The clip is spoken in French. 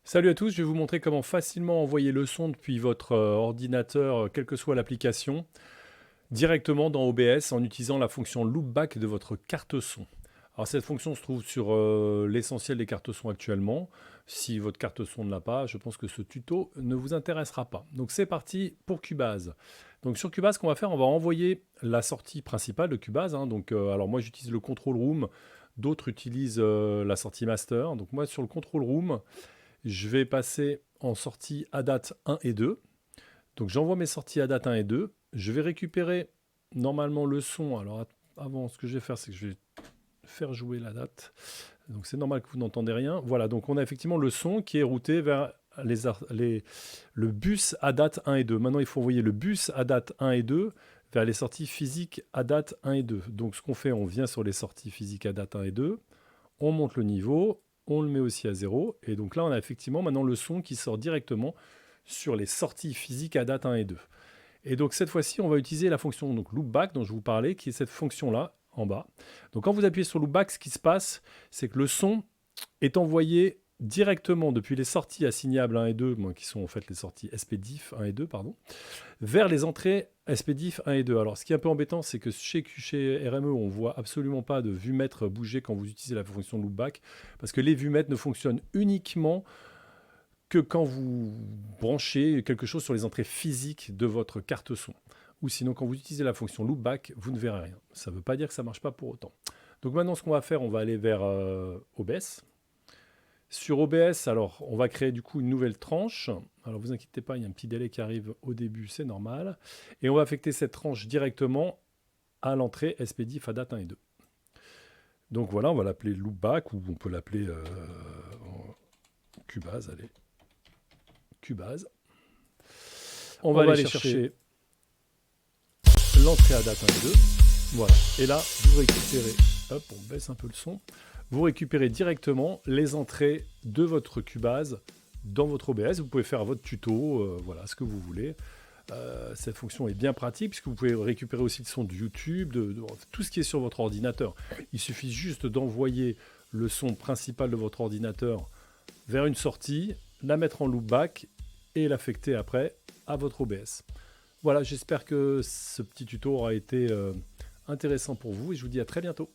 Salut à tous, je vais vous montrer comment facilement envoyer le son depuis votre ordinateur, quelle que soit l'application, directement dans OBS en utilisant la fonction loopback de votre carte son. Alors cette fonction se trouve sur l'essentiel des cartes son actuellement. Si votre carte son ne l'a pas, je pense que ce tuto ne vous intéressera pas. Donc c'est parti pour Cubase. Donc sur Cubase, ce qu'on va faire, on va envoyer la sortie principale de Cubase, hein. Donc, alors moi j'utilise le Control Room, d'autres utilisent la sortie Master. Donc moi sur le Control Room, je vais passer en sortie à date 1 et 2. Donc j'envoie mes sorties à date 1 et 2. Je vais récupérer normalement le son. Alors avant, ce que je vais faire, c'est que je vais faire jouer la date. Donc c'est normal que vous n'entendez rien. Voilà, donc on a effectivement le son qui est routé vers le bus à date 1 et 2. Maintenant, il faut envoyer le bus à date 1 et 2 vers les sorties physiques à date 1 et 2. Donc ce qu'on fait, on vient sur les sorties physiques à date 1 et 2, on monte le niveau, on le met aussi à 0. Et donc là, on a effectivement maintenant le son qui sort directement sur les sorties physiques à date 1 et 2. Et donc cette fois-ci, on va utiliser la fonction donc, loopback dont je vous parlais, qui est cette fonction-là en bas. Donc quand vous appuyez sur loopback, ce qui se passe, c'est que le son est envoyé directement depuis les sorties assignables 1 et 2, qui sont en fait les sorties SPDIF 1 et 2, pardon, vers les entrées SPDIF 1 et 2. Alors, ce qui est un peu embêtant, c'est que chez RME, on ne voit absolument pas de vue-mètre bouger quand vous utilisez la fonction loopback, parce que les vues-mètres ne fonctionnent uniquement que quand vous branchez quelque chose sur les entrées physiques de votre carte son. Ou sinon, quand vous utilisez la fonction loopback, vous ne verrez rien. Ça ne veut pas dire que ça ne marche pas pour autant. Donc maintenant, ce qu'on va faire, on va aller vers OBS. Sur OBS, alors, on va créer du coup une nouvelle tranche. Alors, vous inquiétez pas, il y a un petit délai qui arrive au début, c'est normal. Et on va affecter cette tranche directement à l'entrée SPDIF à date 1 et 2. Donc voilà, on va l'appeler loopback ou on peut l'appeler Cubase. Allez, Cubase. On va aller chercher l'entrée à date 1 et 2. Voilà. Et là, vous récupérez, hop, on baisse un peu le son. Vous récupérez directement les entrées de votre Cubase dans votre OBS. Vous pouvez faire votre tuto, voilà, ce que vous voulez. Cette fonction est bien pratique puisque vous pouvez récupérer aussi le son de YouTube, de tout ce qui est sur votre ordinateur. Il suffit juste d'envoyer le son principal de votre ordinateur vers une sortie, la mettre en loopback et l'affecter après à votre OBS. Voilà, j'espère que ce petit tuto aura été intéressant pour vous et je vous dis à très bientôt.